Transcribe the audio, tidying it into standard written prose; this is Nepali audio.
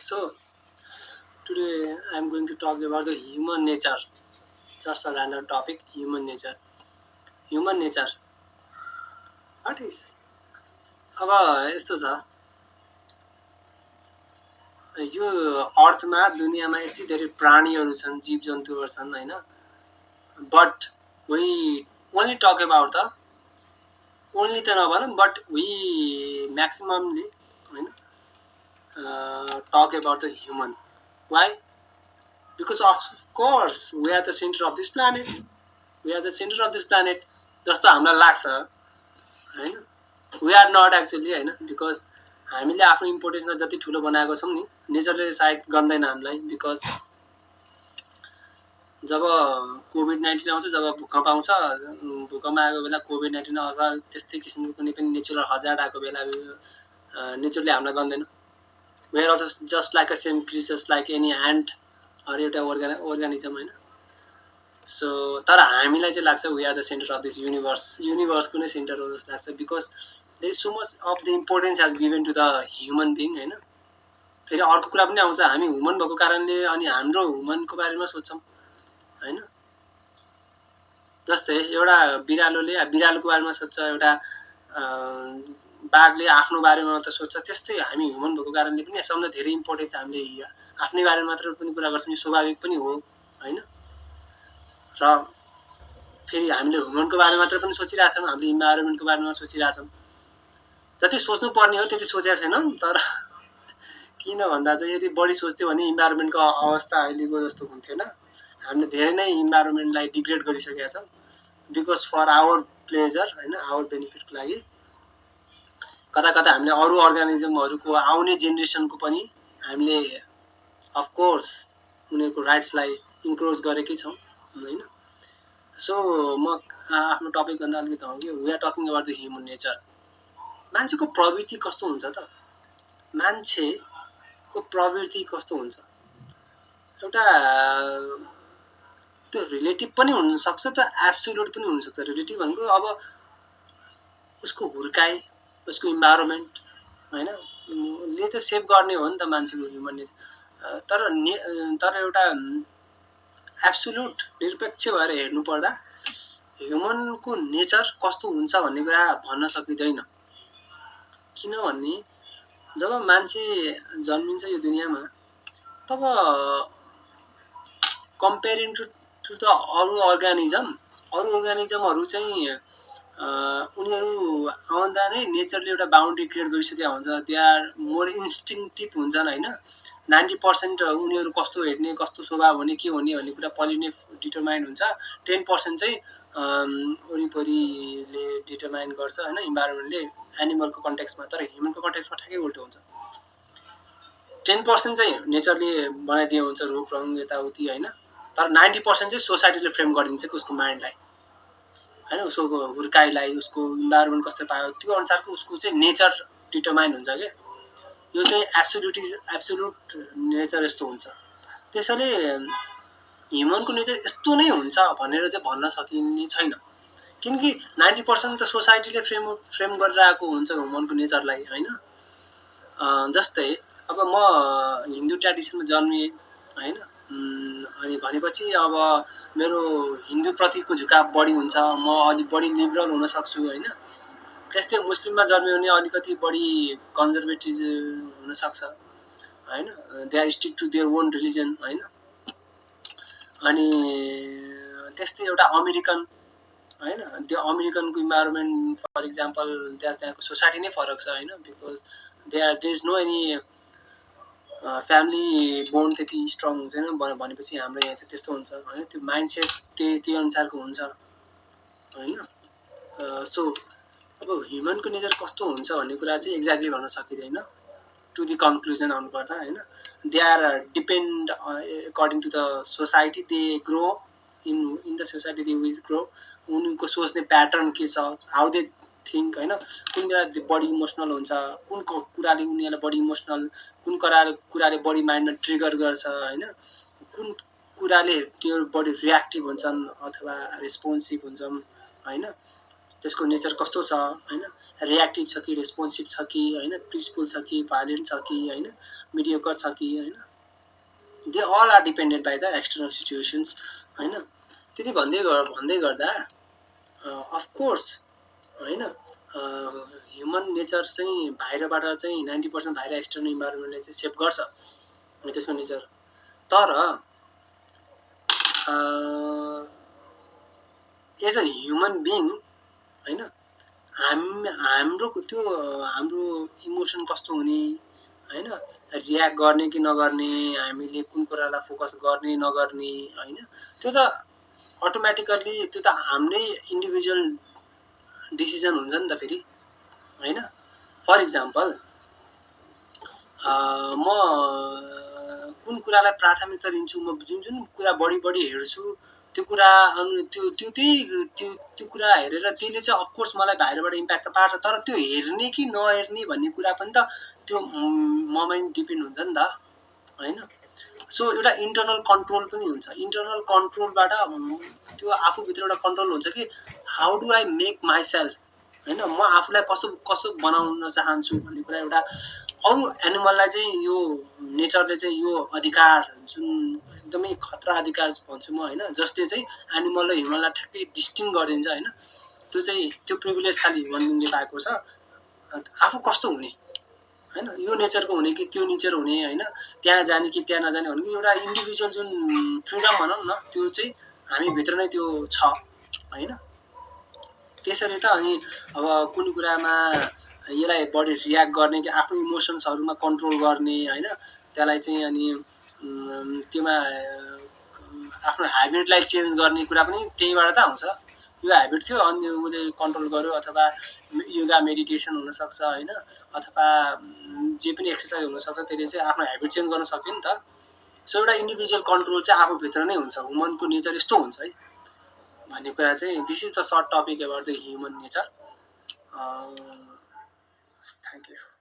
So today I am going to talk about the human nature. Just a random topic, human nature. Human nature. What is? अब यस्तो छ यो अर्थमा दुनियाँमा यति धेरै प्राणीहरू छन्, जीव जन्तुहरू छन् हैन, but we only talk about the only त नभनौँ बट वी म्याक्सिममली हैन talk about the human. Why? Because of course we are the center of this planet. We are the center of this planet. जस्तो हामीलाई लाग्छ हैन, we are not actually हैन, बिकज हामीले आफ्नो इम्पोर्टेन्सलाई जति ठुलो बनाएको छौँ नि, नेचरले सायद गन्दैन हामीलाई. बिकज जब कोभिड-19 आउँछ, जब भूकम्प आउँछ, भूकम्प आएको बेला कोभिड-19 अथवा त्यस्तै किसिमको कुनै पनि नेचुरल हजार्ड आएको बेला नेचरले हामीलाई गन्दैन. we are also just like a same creatures like any ant or एउटा organism हैन. सो तर हामीलाई चाहिँ लाग्छ we are the center of this universe. युनिभर्सको नै सेन्टर हो जस्तो लाग्छ. Because there is so much of the importance has given to the human being हैन. फेरि अर्को कुरा पनि आउँछ, हामी ह्युमन भएको कारणले अनि हाम्रो ह्युमनको बारेमा सोच्छौँ हैन. जस्तै एउटा बिरालोको बारेमा सोच्छ, एउटा बाघले आफ्नो बारेमा मात्र सोच्छ. त्यस्तै हामी ह्युमन भएको कारणले पनि सबभन्दा धेरै इम्पोर्टेन्स हामीले आफ्नै बारेमा मात्र पनि कुरा गर्छौँ. यो स्वाभाविक पनि हो हैन. र फेरि हामीले ह्युमनको बारेमा मात्र पनि सोचिरहेछौँ, हामीले इन्भाइरोमेन्टको बारेमा सोचिरहेछौँ. जति सोच्नु पर्ने हो त्यति सोचेका छैनौँ. तर किन भन्दा चाहिँ यदि बढी सोच्थ्यो भने इन्भाइरोमेन्टको अवस्था अहिलेको जस्तो हुन्थेन. हामीले धेरै नै इन्भाइरोमेन्टलाई डिग्रेड गरिसकेका छौँ. बिकज फर आवर प्लेजर हैन, आवर बेनिफिटको लागि कता कता हामीले अरू अर्गानिजमहरूको आउने जेनेरेसनको पनि हामीले अफकोर्स उनीहरूको राइट्सलाई इन्क्रोज गरेकै छौँ हैन. सो म आफ्नो टपिक भन्दा अलिकति हो कि we are talking about the human nature. मान्छेको प्रवृत्ति कस्तो हुन्छ त? मान्छेको प्रवृत्ति कस्तो हुन्छ? एउटा त्यो रिलेटिभ पनि हुनसक्छ त एब्सोल्युट पनि हुनसक्छ. रिलेटिभ भनेको अब उसको हुर्काइ, उसको इन्भाइरोमेन्ट हैन ले त सेभ गर्ने हो नि त मान्छेको ह्युमन नेचर. तर एउटा एब्सोल्युट निरपेक्ष भएर हेर्नु पर्दा ह्युमनको नेचर कस्तो हुन्छ भन्ने कुरा भन्न सकिँदैन. किनभने जब मान्छे जन्मिन्छ यो दुनियाँमा, तब कम्पेरिङ टु द अरू अर्गानिजमहरू चाहिँ उनीहरू आउँदा नै नेचरले एउटा बााउन्ड्री क्रिएट गरिसकेका हुन्छ. दे आर मोर इन्स्टिङटिभ हुन्छन् हैन. 90% उनीहरू कस्तो हेर्ने, कस्तो स्वभाव हुने, के हुने भन्ने कुरा पलिने डिटरमाइन हुन्छ. 10% चाहिँ वरिपरिले डिटरमाइन गर्छ हैन, इन्भाइरोमेन्टले, एनिमलको कन्टेक्स्टमा. तर ह्युमनको कन्टेक्स्टमा ठ्याक्कै उल्टो हुन्छ. 10% चाहिँ नेचरले बनाइदिएको हुन्छ, रूप रङ यताउति हैन. तर 90% चाहिँ सोसाइटीले फ्रेम गरिदिन्छ कि उसको माइन्डलाई हैन, उसको हुर्काइलाई, उसको इन्भाइरोमेन्ट कस्तो पायो त्यो अनुसारको उसको चाहिँ नेचर डिटरमाइन हुन्छ के. यो चाहिँ एब्सोल्युट नेचर यस्तो हुन्छ. त्यसैले ह्युमनको नेचर यस्तो नै हुन्छ भनेर चाहिँ भन्न सकिने छैन. किनकि 90% त सोसाइटीले फ्रेम गरिरहेको हुन्छ ह्युमनको नेचरलाई हैन. जस्तै अब म हिन्दू ट्रेडिसनमा जन्मिएँ हैन, अनि भनेपछि अब मेरो हिन्दूप्रतिको झुकाव बढी हुन्छ, म अलि बढी लिबरल हुन सक्छु हैन. त्यस्तै मुस्लिममा जन्मियो भने अलिकति बढी कन्जर्भेटिभ हुन सक्छ हैन. They are stick to their own religion हैन. अनि त्यस्तै एउटा अमेरिकन हैन, त्यो अमेरिकनको इन्भाइरोमेन्ट फर इक्जाम्पल त्यहाँको सोसाइटी नै फरक छ हैन. Because there is no any family bond त्यति स्ट्रङ हुँदैन भनेपछि हाम्रो यहाँ त त्यस्तो हुन्छ हैन. त्यो माइन्डसेट त्यही अनुसारको हुन्छ हैन. सो अब ह्युमनको नेचर कस्तो हुन्छ भन्ने कुरा चाहिँ एक्ज्याक्टली भन्न सकिँदैन. टु दि कन्क्लुजन आउनुपर्दा हैन, they are depend according to the society they grow in the society they was grow. उनीहरूको सोच्ने प्याटर्न के छ, हाउ दे थिङ्क हैन. कुन बेला बढी इमोसनल हुन्छ, कुन कुराले उनीहरूलाई बढी इमोसनल, कुन कुराले बढी माइन्डमा ट्रिगर गर्छ हैन, कुन कुराले त्यो बढी रियाक्टिभ हुन्छन् अथवा रेस्पोन्सिभ हुन्छन् हैन. त्यसको नेचर कस्तो छ हैन. रियाक्टिभ छ कि रेस्पोन्सिभ छ कि होइन, पिसफुल छ कि भायोलेन्ट छ कि होइन, मिडियोकर छ कि होइन, they all are dependent by the external situations होइन। त्यति भन्दै गर्दा अफकोर्स होइन ह्युमन नेचर चाहिँ बाहिरबाट चाहिँ 90% बाहिर एक्सटर्नल इन्भाइरोमेन्टले चाहिँ सेभ गर्छ त्यसको नेचर। तर एज अ ह्युमन बिङ होइन हाम्रो त्यो हाम्रो इमोसन कस्तो हुने होइन, रियाक्ट गर्ने कि नगर्ने, हामीले कुन कुरालाई फोकस गर्ने नगर्ने होइन, त्यो त अटोमेटिकल्ली त्यो त हाम्रै इन्डिभिजुअल डिसिजन हुन्छ नि त फेरि होइन। फर इक्जाम्पल म कुन कुरालाई प्राथमिकता दिन्छु, म जुन कुरा बढी हेर्छु त्यो कुरा त्यो कुरा हेरेर त्यसले चाहिँ अफकोर्स मलाई बाहिरबाट इम्प्याक्ट त पार्छ, तर त्यो हेर्ने कि नहेर्ने भन्ने कुरा पनि त त्यो ममा डिपेन्ड हुन्छ नि त होइन। सो एउटा इन्टरनल कन्ट्रोल पनि हुन्छ, इन्टरनल कन्ट्रोलबाट त्यो आफूभित्र एउटा कन्ट्रोल हुन्छ कि how do I make myself होइन, म आफूलाई कसो बनाउन चाहन्छु भन्ने कुरा। एउटा अरू एनिमललाई चाहिँ यो नेचरले चाहिँ यो अधिकार जुन एकदमै खतरा अधिकार भन्छु म होइन, जसले चाहिँ एनिमल र ह्युमनलाई ठ्याक्कै डिस्टिङ गरिदिन्छ होइन, त्यो चाहिँ त्यो प्रिभिलेज खालि ह्युमन बिङले पाएको छ। आफू कस्तो हुने होइन, यो नेचरको हुने कि त्यो नेचर हुने होइन, त्यहाँ जाने कि त्यहाँ नजाने भनेको एउटा इन्डिभिजुअल जुन फ्रिडम भनौँ न त्यो चाहिँ हामीभित्र नै त्यो छ होइन। त्यसरी त अनि अब कुनै कुरामा यसलाई बढी रियाक्ट गर्ने कि आफ्नो इमोसन्सहरूमा कन्ट्रोल गर्ने होइन, त्यसलाई चाहिँ अनि त्यसमा आफ्नो ह्याबिटलाई चेन्ज गर्ने कुरा पनि त्यहीबाट त आउँछ। यो ह्याबिट थियो अनि उसले कन्ट्रोल गर्यो, अथवा योगा मेडिटेसन हुनसक्छ होइन, अथवा जे पनि एक्सर्साइज हुनसक्छ, त्यसले चाहिँ आफ्नो ह्याबिट चेन्ज गर्न सक्यो नि त। सो एउटा इन्डिभिजुअल कन्ट्रोल चाहिँ आफूभित्र नै हुन्छ, ह्युमनको नेचर यस्तो हुन्छ है भन्ने कुरा चाहिँ this is the short topic about the human nature. Thank you.